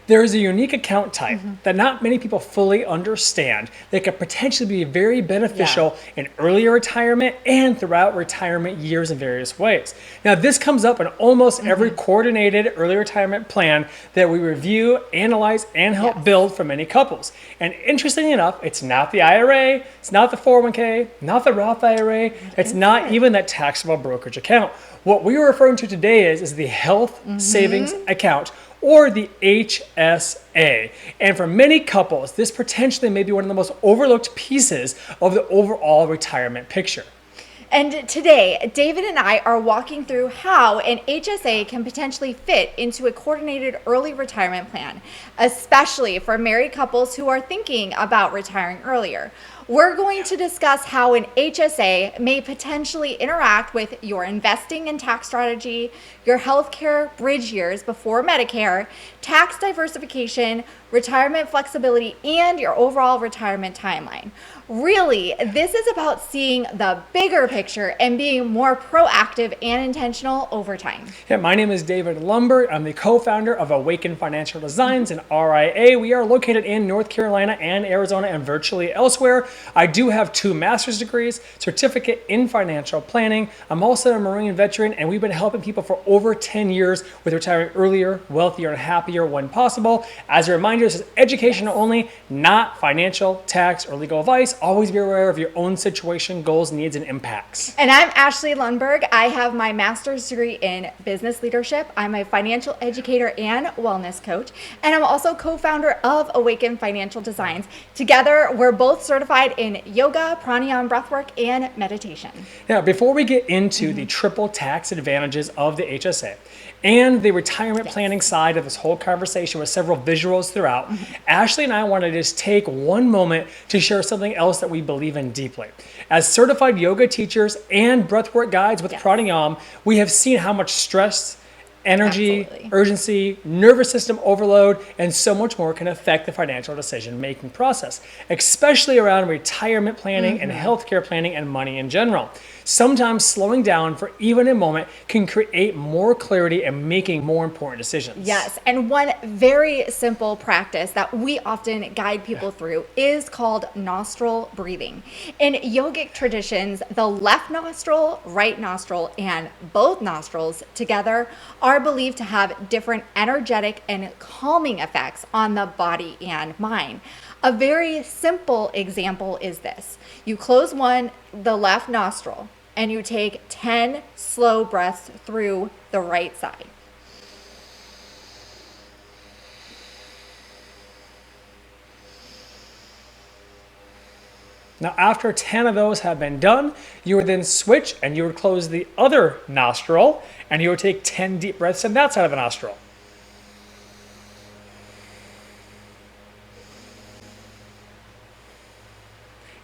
There is a unique account type that not many people fully understand that could potentially be very beneficial in earlier retirement and throughout retirement years in various ways. Now, this comes up in almost every coordinated early retirement plan that we review, analyze, and help build for many couples. And interestingly enough, it's not the IRA, it's not the 401k, not the Roth IRA, it's not even that taxable brokerage account. What we are referring to today is the health savings account, or the HSA. And for many couples, this potentially may be one of the most overlooked pieces of the overall retirement picture. And today, David and I are walking through how an HSA can potentially fit into a coordinated early retirement plan, especially for married couples who are thinking about retiring earlier. We're going to discuss how an HSA may potentially interact with your investing and tax strategy, your healthcare bridge years before Medicare, tax diversification, retirement flexibility, and your overall retirement timeline. Really, this is about seeing the bigger picture and being more proactive and intentional over time. Yeah, my name is David Lumberg. I'm the co-founder of Awaken Financial Designs and RIA. We are located in North Carolina and Arizona and virtually elsewhere. I do have 2 master's degrees, certificate in financial planning. I'm also a Marine veteran, and we've been helping people for over 10 years with retiring earlier, wealthier, and happier when possible. As a reminder, this is educational only, not financial, tax, or legal advice. Always be aware of your own situation, goals, needs, and impacts. And I'm Ashley Lundberg. I have my master's degree in business leadership. I'm a financial educator and wellness coach. And I'm also co-founder of Awaken Financial Designs. Together, we're both certified in yoga, pranayama, breathwork, and meditation. Now, before we get into the triple tax advantages of the HSA and the retirement planning side of this whole conversation with several visuals throughout, Ashley and I want to just take one moment to share something else that we believe in deeply. As certified yoga teachers and breathwork guides with pranayama, we have seen how much stress, energy, urgency, nervous system overload, and so much more can affect the financial decision-making process, especially around retirement planning and healthcare planning and money in general. Sometimes slowing down for even a moment can create more clarity and making more important decisions. Yes, and one very simple practice that we often guide people through is called nostril breathing. In yogic traditions, the left nostril, right nostril, and both nostrils together are believed to have different energetic and calming effects on the body and mind. A very simple example is this. You close the left nostril, and you take 10 slow breaths through the right side. Now, after 10 of those have been done, you would then switch and you would close the other nostril and you would take 10 deep breaths in that side of the nostril.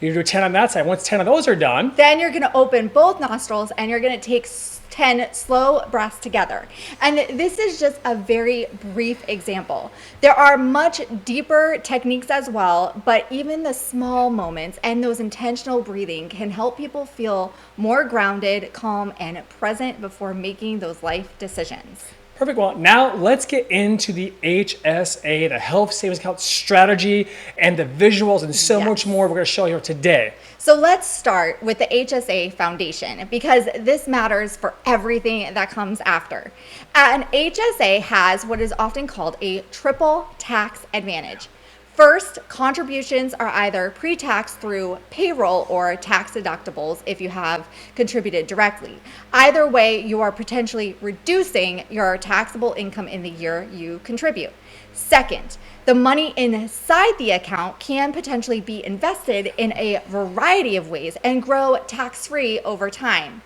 You do 10 on that side. Once 10 of those are done, then you're going to open both nostrils and you're going to take 10 slow breaths together. And this is just a very brief example. There are much deeper techniques as well, but even the small moments and those intentional breathing can help people feel more grounded, calm, and present before making those life decisions. Perfect. Well, now let's get into the HSA, the health savings account strategy, and the visuals and so much more we're going to show you today. So let's start with the HSA foundation because this matters for everything that comes after. An HSA has what is often called a triple tax advantage. First, contributions are either pre-tax through payroll or tax deductibles if you have contributed directly. Either way, you are potentially reducing your taxable income in the year you contribute. Second, the money inside the account can potentially be invested in a variety of ways and grow tax-free over time.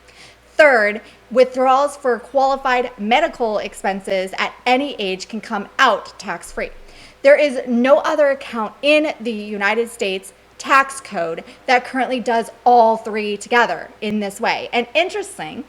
Third, withdrawals for qualified medical expenses at any age can come out tax-free. There is no other account in the United States tax code that currently does all three together in this way. And interesting,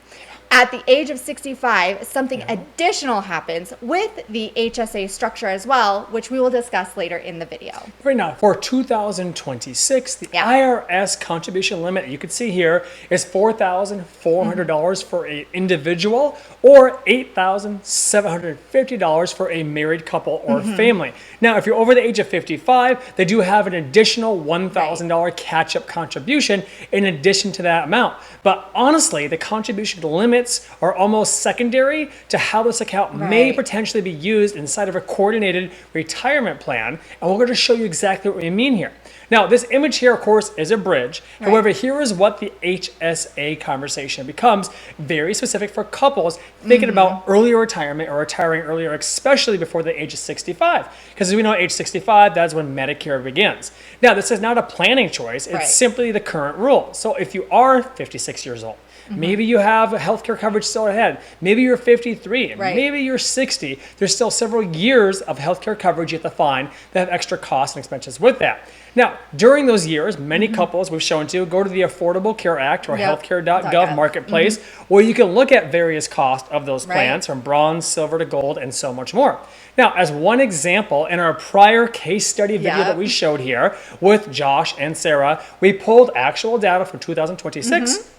At the age of 65, something additional happens with the HSA structure as well, which we will discuss later in the video. Right now, for 2026, the IRS contribution limit you can see here is $4,400 for an individual or $8,750 for a married couple or family. Now, if you're over the age of 55, they do have an additional $1,000 catch-up contribution in addition to that amount. But honestly, the contribution limits are almost secondary to how this account may potentially be used inside of a coordinated retirement plan. And we're going to show you exactly what we mean here. Now, this image here, of course, is a bridge. However, here is what the HSA conversation becomes very specific for couples thinking about early retirement or retiring earlier, especially before the age of 65. Because as we know, at age 65, that's when Medicare begins. Now, this is not a planning choice. It's simply the current rule. So if you are 56 years old, maybe you have healthcare coverage still ahead. Maybe you're 53. Maybe you're 60. There's still several years of healthcare coverage you have to find that have extra costs and expenses with that. Now, during those years, many couples we've shown to go to the Affordable Care Act or healthcare.gov marketplace, where you can look at various costs of those plans from bronze, silver to gold, and so much more. Now, as one example, in our prior case study video that we showed here with Josh and Sarah, we pulled actual data for 2026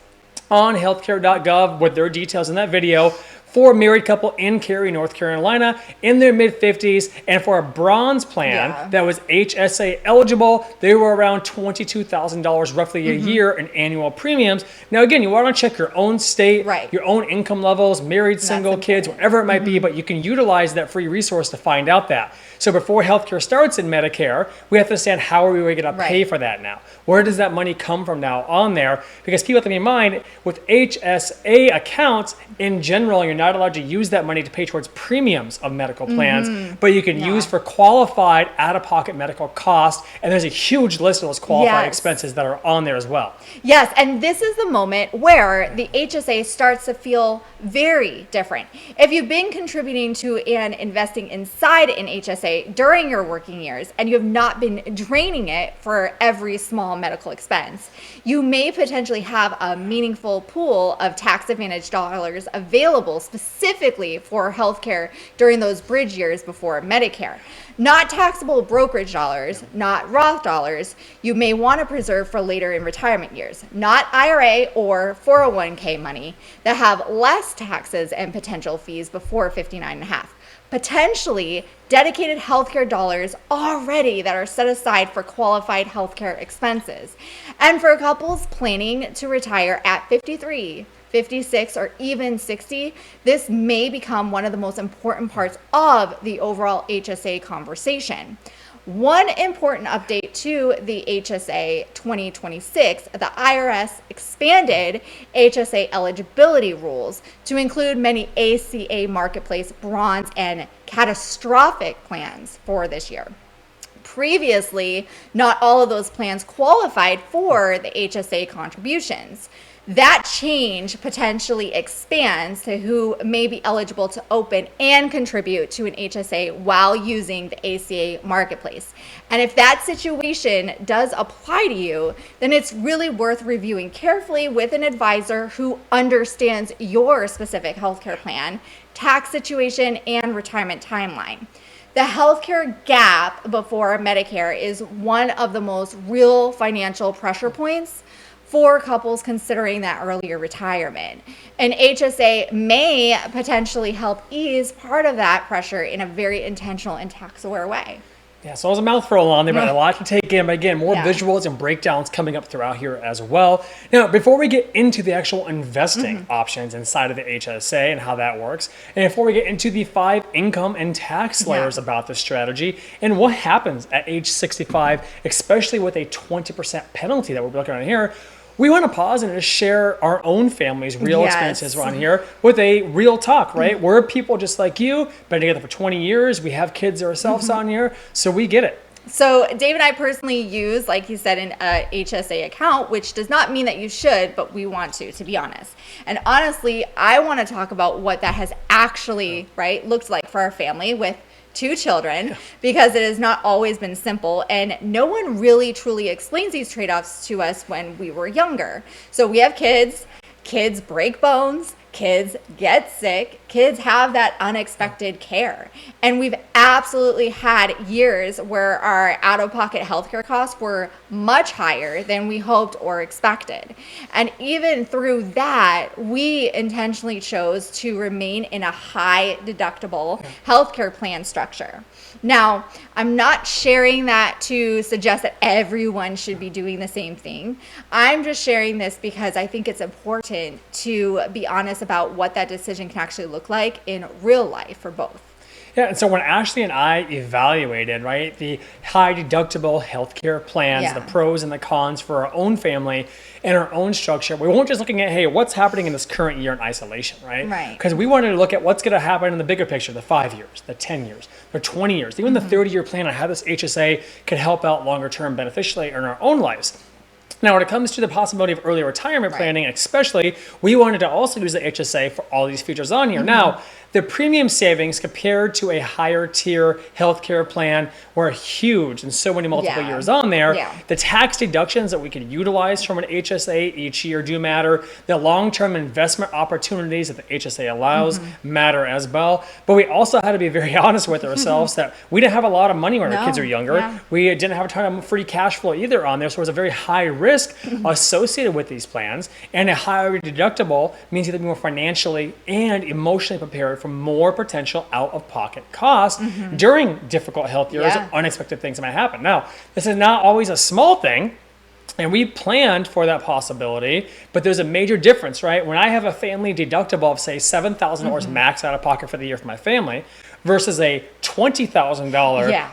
on healthcare.gov with their details in that video for a married couple in Cary, North Carolina in their mid-50s. And for a bronze plan that was HSA eligible, they were around $22,000 roughly a year in annual premiums. Now, again, you want to check your own state, your own income levels, married, single, kids, whatever it might be, but you can utilize that free resource to find out that. So before healthcare starts in Medicare, we have to understand how are we going to pay for that now? Where does that money come from now on there? Because people have to be in mind, with HSA accounts, in general, you're not allowed to use that money to pay towards premiums of medical plans, but you can use for qualified out-of-pocket medical costs, and there's a huge list of those qualified expenses that are on there as well. Yes, and this is the moment where the HSA starts to feel very different. If you've been contributing to and investing inside an HSA during your working years, and you have not been draining it for every small medical expense, you may potentially have a meaningful pool of tax advantage dollars available specifically for healthcare during those bridge years before Medicare. Not taxable brokerage dollars, not Roth dollars, you may want to preserve for later in retirement years. Not IRA or 401k money that have less taxes and potential fees before 59.5. Potentially dedicated healthcare dollars already that are set aside for qualified healthcare expenses. And for couples planning to retire at 53, 56, or even 60, this may become one of the most important parts of the overall HSA conversation. One important update to the HSA 2026, the IRS expanded HSA eligibility rules to include many ACA marketplace bronze and catastrophic plans for this year. Previously, not all of those plans qualified for the HSA contributions. That change potentially expands to who may be eligible to open and contribute to an HSA while using the ACA marketplace. And if that situation does apply to you, then it's really worth reviewing carefully with an advisor who understands your specific healthcare plan, tax situation, and retirement timeline. The healthcare gap before Medicare is one of the most real financial pressure points for couples considering that earlier retirement. An HSA may potentially help ease part of that pressure in a very intentional and tax-aware way. Yeah, so it was a mouthful on there, but a lot to take in. But again, more visuals and breakdowns coming up throughout here as well. Now, before we get into the actual investing options inside of the HSA and how that works, and before we get into the 5 income and tax layers about the strategy and what happens at age 65, especially with a 20% penalty that we're looking at here, we want to pause and just share our own family's real experiences around here with a real talk, right? We're people just like you, been together for 20 years. We have kids ourselves on here, so we get it. So Dave and I personally use, like you said, an HSA account, which does not mean that you should, but we want to be honest. And honestly, I want to talk about what that has actually, looked like for our family with 2 children, because it has not always been simple, and no one really truly explains these trade-offs to us when we were younger. So we have kids break bones, kids get sick, kids have that unexpected care. And we've absolutely had years where our out-of-pocket healthcare costs were much higher than we hoped or expected. And even through that, we intentionally chose to remain in a high deductible healthcare plan structure. Now, I'm not sharing that to suggest that everyone should be doing the same thing. I'm just sharing this because I think it's important to be honest about what that decision can actually look like in real life for both. Yeah, and so when Ashley and I evaluated, right, the high deductible healthcare plans, the pros and the cons for our own family and our own structure, we weren't just looking at, hey, what's happening in this current year in isolation, right? Right. Because we wanted to look at what's going to happen in the bigger picture, the 5 years, the 10 years, the 20 years, even the 30-year plan on how this HSA could help out longer term beneficially in our own lives. Now, when it comes to the possibility of early retirement planning, especially, we wanted to also use the HSA for all these features on here. Now, the premium savings compared to a higher tier healthcare plan were huge and so many multiple years on there. The tax deductions that we could utilize from an HSA each year do matter. The long-term investment opportunities that the HSA allows matter as well. But we also had to be very honest with ourselves that we didn't have a lot of money when our kids were younger. We didn't have a ton of free cash flow either on there, so it was a very high risk associated with these plans. And a higher deductible means you have to be more financially and emotionally prepared for more potential out-of-pocket costs during difficult health years or unexpected things that might happen. Now, this is not always a small thing, and we planned for that possibility, but there's a major difference, right? When I have a family deductible of, say, $7,000 max out of pocket for the year for my family versus a $20,000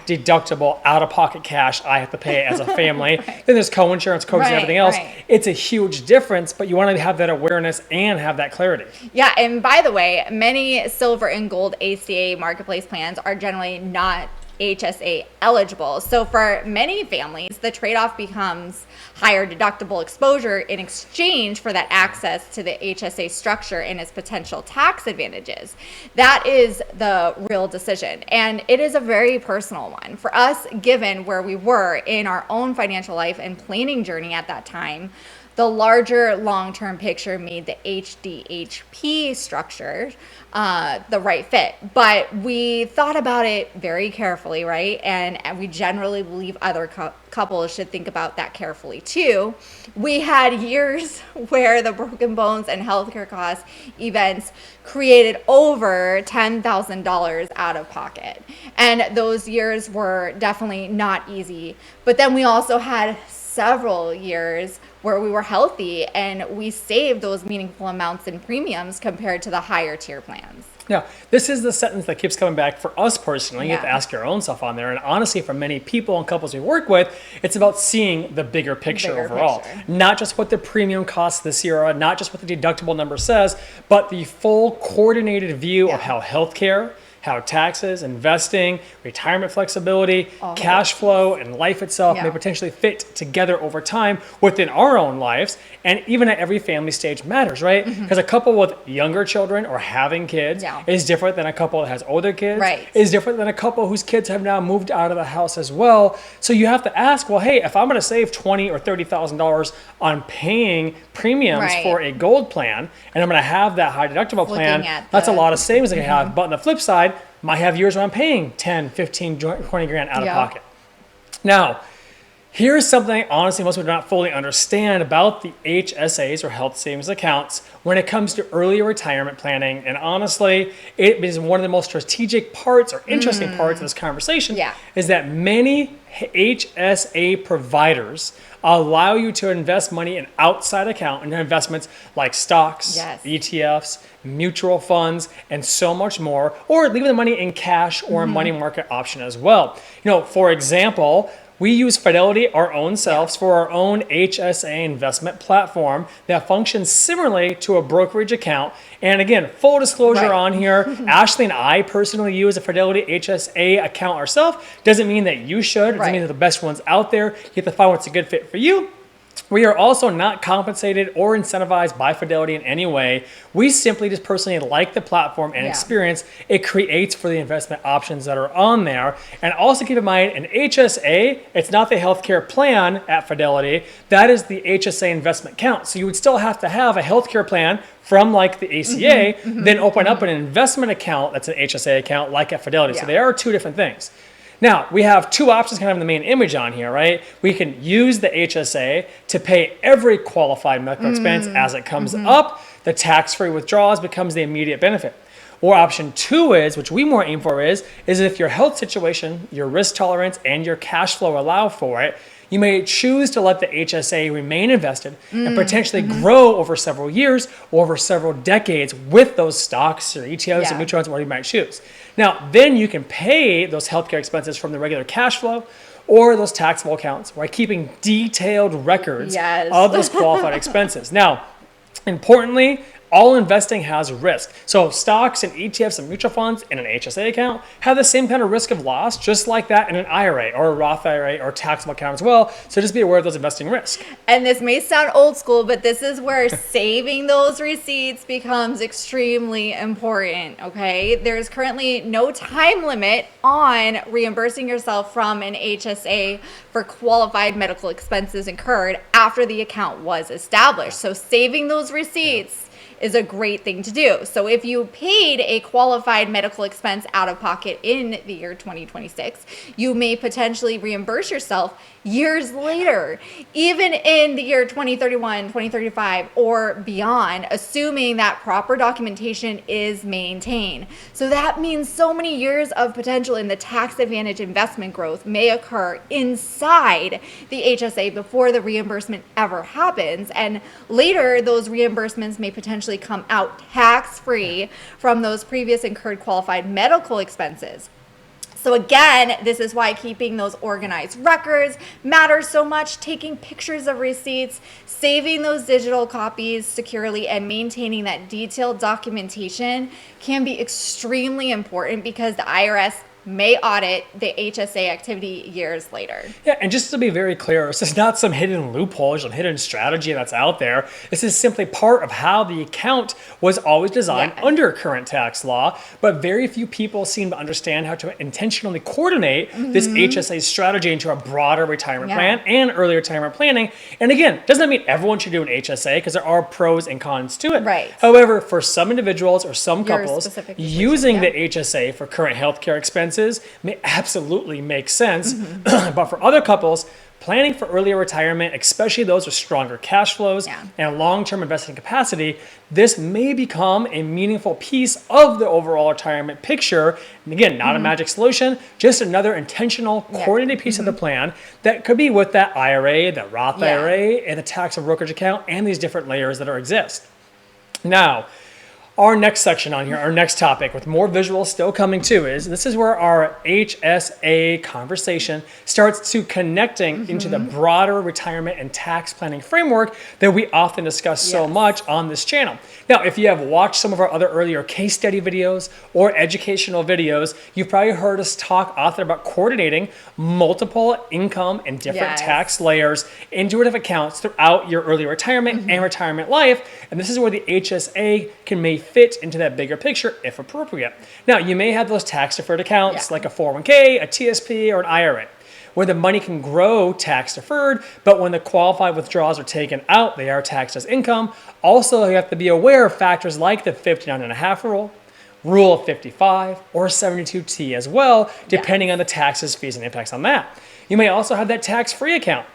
deductible out-of-pocket cash I have to pay as a family, then there's co-insurance, codes, and everything else. It's a huge difference, but you want to have that awareness and have that clarity. Yeah, and by the way, many silver and gold ACA marketplace plans are generally not HSA eligible. So for many families, the trade-off becomes higher deductible exposure in exchange for that access to the HSA structure and its potential tax advantages. That is the real decision. And it is a very personal one. For us, given where we were in our own financial life and planning journey at that time, the larger long-term picture made the HDHP structure the right fit. But we thought about it very carefully, right? And we generally believe other couples should think about that carefully too. We had years where the broken bones and healthcare cost events created over $10,000 out of pocket. And those years were definitely not easy. But then we also had several years where we were healthy and we saved those meaningful amounts in premiums compared to the higher tier plans. Now, this is the sentence that keeps coming back for us personally. You have to ask your own self on there. And honestly, for many people and couples we work with, it's about seeing the bigger picture overall. Not just what the premium costs this year are, not just what the deductible number says, but the full coordinated view of how healthcare, how taxes, investing, retirement flexibility, cash flow, and life itself may potentially fit together over time within our own lives. And even at every family stage matters, right? Because a couple with younger children or having kids is different than a couple that has older kids, is different than a couple whose kids have now moved out of the house as well. So you have to ask, well, hey, if I'm going to save $20,000 or $30,000 on paying premiums for a gold plan, and I'm going to have that high deductible plan, that's a lot of savings I can have. But on the flip side, might have years where I'm paying 10, 15, 20 grand out of pocket. Now, here's something, honestly, most people do not fully understand about the HSAs or health savings accounts when it comes to early retirement planning. And honestly, it is one of the most strategic parts or interesting parts of this conversation is that many HSA providers allow you to invest money in outside account and investments like stocks, ETFs, mutual funds, and so much more, or leaving the money in cash or a money market option as well. You know, for example, we use Fidelity, our own selves, for our own HSA investment platform that functions similarly to a brokerage account. And again, full disclosure on here, Ashley and I personally use a Fidelity HSA account ourselves. Doesn't mean that you should. It doesn't mean they're the best ones out there. You have to find what's a good fit for you. We are also not compensated or incentivized by Fidelity in any way. We simply just personally like the platform and experience it creates for the investment options that are on there. And also keep in mind, an HSA, it's not the healthcare plan at Fidelity. That is the HSA investment account. So you would still have to have a healthcare plan from like the ACA, then open up an investment account that's an HSA account like at Fidelity. So they are two different things. Now, we have two options kind of in the main image on here, right? We can use the HSA to pay every qualified medical expense as it comes up. The tax-free withdrawals becomes the immediate benefit. Or option two is, which we more aim for is if your health situation, your risk tolerance, and your cash flow allow for it, you may choose to let the HSA remain invested and potentially grow over several years or over several decades with those stocks or ETFs or mutual funds, whatever you might choose. Now, then you can pay those healthcare expenses from the regular cash flow or those taxable accounts by keeping detailed records of those qualified expenses. Now, importantly, all investing has risk. So stocks and ETFs and mutual funds in an HSA account have the same kind of risk of loss, just like that in an IRA or a Roth IRA or taxable account as well. So just be aware of those investing risks. And this may sound old school, but this is where saving those receipts becomes extremely important, okay? There's currently no time limit on reimbursing yourself from an HSA for qualified medical expenses incurred after the account was established. So saving those receipts is a great thing to do. So if you paid a qualified medical expense out of pocket in the year 2026, you may potentially reimburse yourself years later, even in the year 2031, 2035, or beyond, assuming that proper documentation is maintained. So that means so many years of potential in the tax advantage investment growth may occur inside the HSA before the reimbursement ever happens. And later, those reimbursements may potentially come out tax-free from those previous incurred qualified medical expenses. So again, this is why keeping those organized records matters so much. Taking pictures of receipts, saving those digital copies securely, and maintaining that detailed documentation can be extremely important because the IRS may audit the HSA activity years later. Yeah, and just to be very clear, this is not some hidden loophole, some hidden strategy that's out there. This is simply part of how the account was always designed under current tax law, but very few people seem to understand how to intentionally coordinate this HSA strategy into a broader retirement plan and early retirement planning. And again, doesn't mean everyone should do an HSA because there are pros and cons to it. Right. However, for some individuals or some couples, using the HSA for current healthcare expenses may absolutely make sense. But for other couples, planning for earlier retirement, especially those with stronger cash flows and long-term investing capacity, this may become a meaningful piece of the overall retirement picture. And again, not a magic solution, just another intentional, coordinated piece of the plan that could be with that IRA, the Roth IRA, and the taxable brokerage account, and these different layers that exist. Now, our next section on here, our next topic with more visuals still coming too, is this is where our HSA conversation starts to connecting into the broader retirement and tax planning framework that we often discuss so much on this channel. Now, if you have watched some of our other earlier case study videos or educational videos, you've probably heard us talk often about coordinating multiple income and different tax layers into different accounts throughout your early retirement and retirement life. And this is where the HSA may fit into that bigger picture if appropriate. Now, you may have those tax deferred accounts like a 401k, a TSP, or an IRA, where the money can grow tax deferred, but when the qualified withdrawals are taken out, they are taxed as income. Also, you have to be aware of factors like the 59.5 rule, Rule of 55, or 72T as well, depending on the taxes, fees, and impacts on that. You may also have that tax-free account,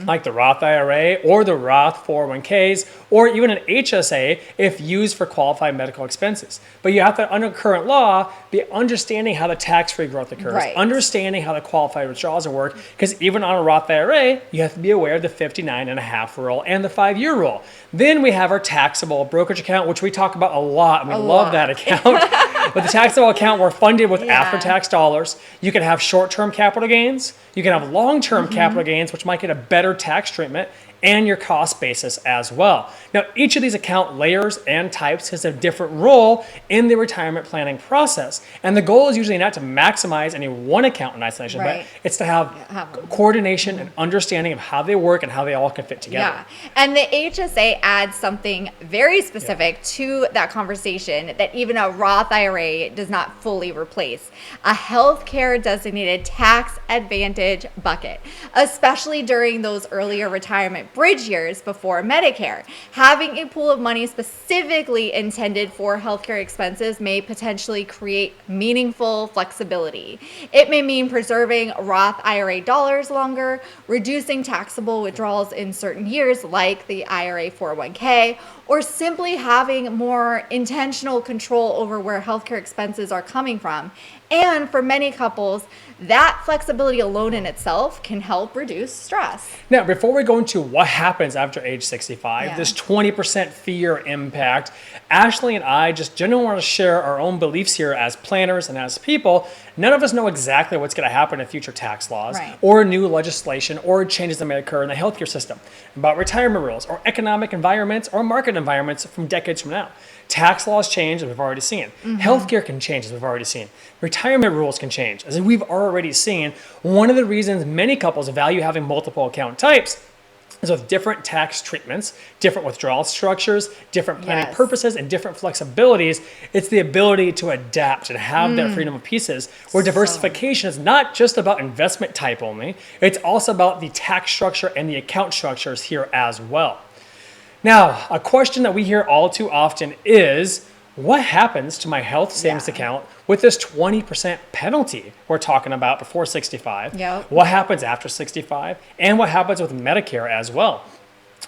like the Roth IRA or the Roth 401ks, or even an HSA if used for qualified medical expenses. But you have to, under current law, be understanding how the tax-free growth occurs, understanding how the qualified withdrawals work, because even on a Roth IRA, you have to be aware of the 59.5 rule and the 5-year rule. Then we have our taxable brokerage account, which we talk about a lot, and we love that account. But the taxable account, we're funded with after-tax dollars. You can have short-term capital gains. You can have long-term capital gains, which might get a better tax treatment. and your cost basis as well. Now, each of these account layers and types has a different role in the retirement planning process. And the goal is usually not to maximize any one account in isolation, Right. but it's to have coordination and understanding of how they work and how they all can fit together. Yeah. And the HSA adds something very specific to that conversation that even a Roth IRA does not fully replace: a healthcare designated tax advantage bucket, especially during those earlier retirement bridge years before Medicare. Having a pool of money specifically intended for healthcare expenses may potentially create meaningful flexibility. It may mean preserving Roth IRA dollars longer, reducing taxable withdrawals in certain years like the IRA 401k, or simply having more intentional control over where healthcare expenses are coming from. And for many couples, that flexibility alone in itself can help reduce stress. Now, before we go into what happens after age 65, Yeah. this 20% fear impact, Ashley and I just generally want to share our own beliefs here as planners and as people. None of us know exactly what's going to happen in future tax laws Right. or new legislation or changes that may occur in the healthcare system about retirement rules or economic environments or market environments from decades from now. Tax laws change, as we've already seen. Healthcare can change, as we've already seen. Retirement rules can change, as we've already seen. One of the reasons many couples value having multiple account types is with different tax treatments, different withdrawal structures, different planning Yes. purposes, and different flexibilities. It's the ability to adapt and have that freedom of pieces, where diversification is not just about investment type only, it's also about the tax structure and the account structures here as well. Now, a question that we hear all too often is, what happens to my health savings Yeah. account with this 20% penalty we're talking about before 65? Yep. What happens after 65? And what happens with Medicare as well?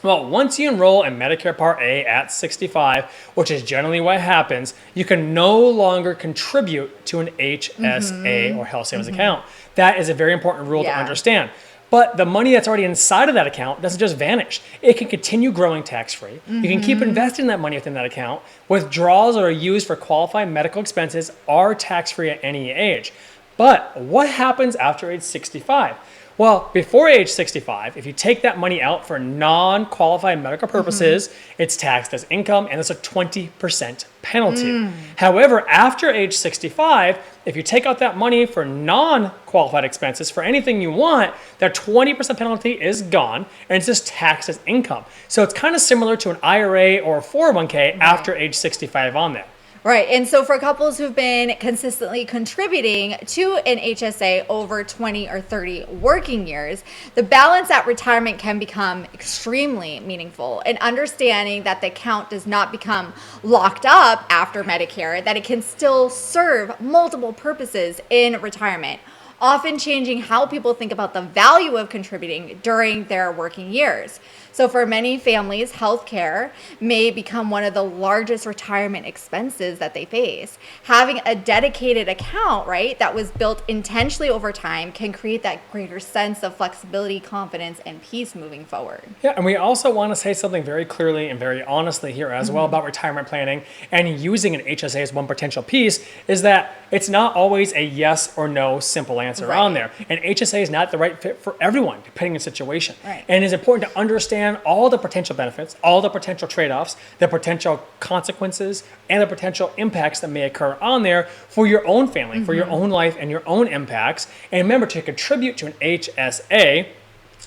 Well, once you enroll in Medicare Part A at 65, which is generally what happens, you can no longer contribute to an HSA or health savings account. That is a very important rule to Yeah. understand. But the money that's already inside of that account doesn't just vanish. It can continue growing tax-free. You can keep investing that money within that account. Withdrawals that are used for qualified medical expenses are tax-free at any age. But what happens after age 65? Well, before age 65, if you take that money out for non-qualified medical purposes, it's taxed as income, and it's a 20% penalty. However, after age 65, if you take out that money for non-qualified expenses for anything you want, that 20% penalty is gone, and it's just taxed as income. So it's kind of similar to an IRA or a 401k after age 65 on that. Right. And so for couples who've been consistently contributing to an HSA over 20 or 30 working years, the balance at retirement can become extremely meaningful. And understanding that the account does not become locked up after Medicare, that it can still serve multiple purposes in retirement, often changing how people think about the value of contributing during their working years. So for many families, healthcare may become one of the largest retirement expenses that they face. Having a dedicated account, right, that was built intentionally over time can create that greater sense of flexibility, confidence, and peace moving forward. Yeah, and we also want to say something very clearly and very honestly here as well about retirement planning and using an HSA as one potential piece is that it's not always a yes or no simple answer on there. An HSA is not the right fit for everyone, depending on the situation. Right. And it's important to understand all the potential benefits, all the potential trade-offs, the potential consequences, and the potential impacts that may occur on there for your own family, for your own life, and your own impacts. And remember, to contribute to an HSA,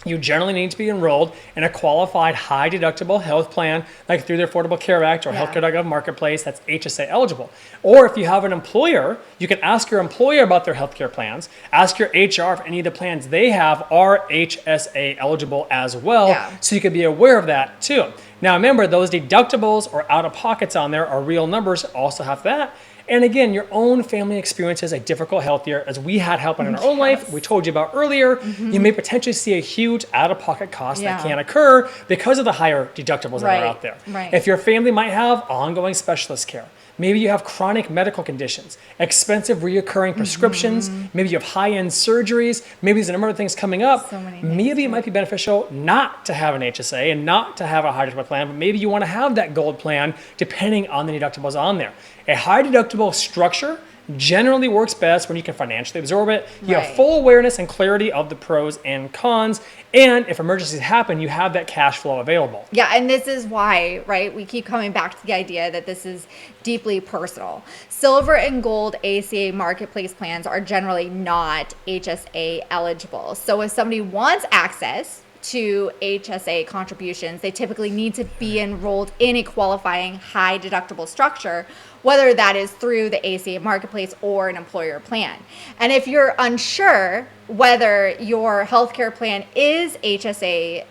you generally need to be enrolled in a qualified high deductible health plan, like through the Affordable Care Act or Healthcare.gov Marketplace, that's HSA eligible. Or if you have an employer, you can ask your employer about their healthcare plans. Ask your HR if any of the plans they have are HSA eligible as well, so you can be aware of that too. Now remember, those deductibles or out-of-pockets on there are real numbers, also have that. And again, your own family experiences a difficult health year, as we had happen in our own life, we told you about earlier. You may potentially see a huge out-of-pocket cost that can occur because of the higher deductibles that are out there. If your family might have ongoing specialist care, maybe you have chronic medical conditions, expensive reoccurring prescriptions, maybe you have high-end surgeries, maybe there's a number of things coming up. Maybe it might be beneficial not to have an HSA and not to have a high deductible plan, but maybe you want to have that gold plan depending on the deductibles on there. A high deductible structure generally works best when you can financially absorb it. You have Right. full awareness and clarity of the pros and cons. And if emergencies happen, you have that cash flow available. Yeah, and this is why, right, we keep coming back to the idea that this is deeply personal. Silver and gold ACA marketplace plans are generally not HSA eligible. So if somebody wants access to HSA contributions, they typically need to be enrolled in a qualifying high deductible structure, whether that is through the ACA marketplace or an employer plan. And if you're unsure whether your healthcare plan is HSA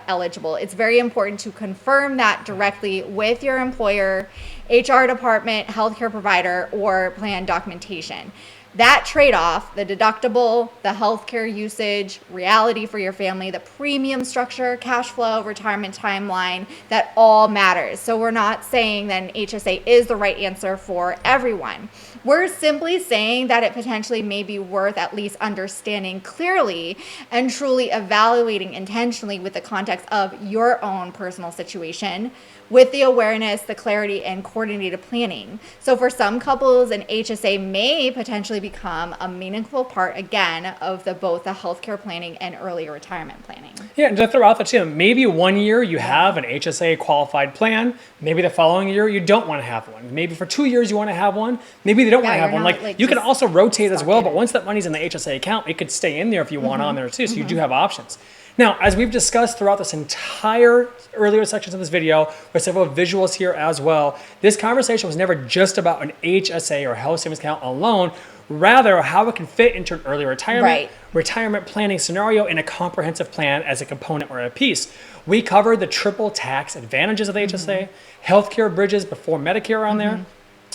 eligible, it's very important to confirm that directly with your employer, HR department, healthcare provider, or plan documentation. That trade-off, the deductible, the healthcare usage, reality for your family, the premium structure, cash flow, retirement timeline, that all matters. So we're not saying that an HSA is the right answer for everyone. We're simply saying that it potentially may be worth at least understanding clearly and truly evaluating intentionally with the context of your own personal situation, with the awareness, the clarity, and coordinated planning. So for some couples, an HSA may potentially become a meaningful part, again, of both the healthcare planning and early retirement planning. Yeah, and to throw out that too, maybe one year you have an HSA qualified plan. Maybe the following year you don't want to have one. Maybe for 2 years you want to have one. Maybe they don't want to have you're one. not, Like you can just also rotate as stuck well, in but it. once that money's in the HSA account, it could stay in there if you want on there too. So you do have options. Now, as we've discussed throughout this entire earlier sections of this video, with several visuals here as well, this conversation was never just about an HSA or health savings account alone, rather how it can fit into an early retirement, Right. retirement planning scenario in a comprehensive plan as a component or a piece. We covered the triple tax advantages of the HSA, healthcare bridges before Medicare on there,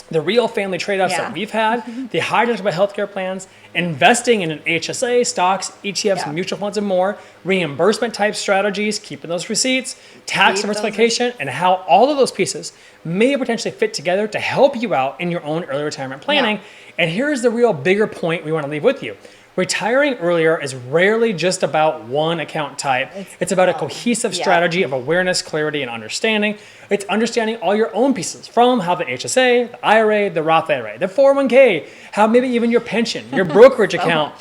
the real family trade-offs Yeah. that we've had, the high deductible healthcare plans, investing in an HSA, stocks, ETFs, Yeah. mutual funds, and more, reimbursement type strategies, keeping those receipts, tax Keep those diversification, and how all of those pieces may potentially fit together to help you out in your own early retirement planning. And here's the real bigger point we want to leave with you. Retiring earlier is rarely just about one account type. It's about a cohesive yeah. strategy of awareness, clarity, and understanding. It's understanding all your own pieces, from how the HSA, the IRA, the Roth IRA, the 401k, how maybe even your pension, your brokerage account,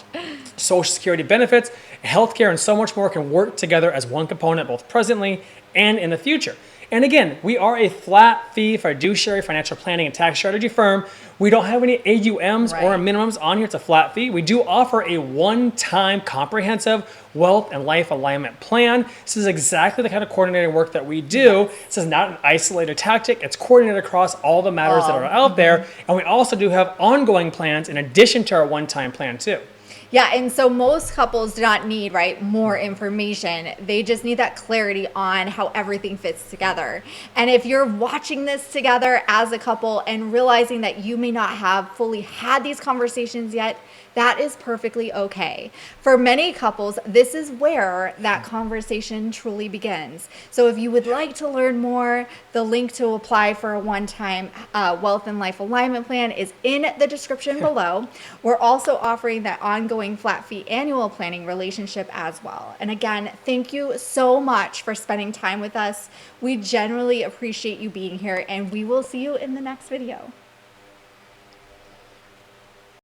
Social Security benefits, healthcare, and so much more can work together as one component both presently and in the future. And again, we are a flat fee fiduciary financial planning and tax strategy firm. We don't have any AUMs or Right. minimums on here. It's a flat fee. We do offer a one-time comprehensive wealth and life alignment plan. This is exactly the kind of coordinating work that we do. This is not an isolated tactic. It's coordinated across all the matters that are out there. And we also do have ongoing plans in addition to our one-time plan too. Yeah, and so most couples do not need, right, more information. They just need that clarity on how everything fits together. And if you're watching this together as a couple and realizing that you may not have fully had these conversations yet, that is perfectly okay. For many couples, this is where that conversation truly begins. So if you would like to learn more, the link to apply for a one-time wealth and life alignment plan is in the description below. We're also offering that ongoing flat fee annual planning relationship as well. And again, thank you so much for spending time with us. We generally appreciate you being here, and we will see you in the next video.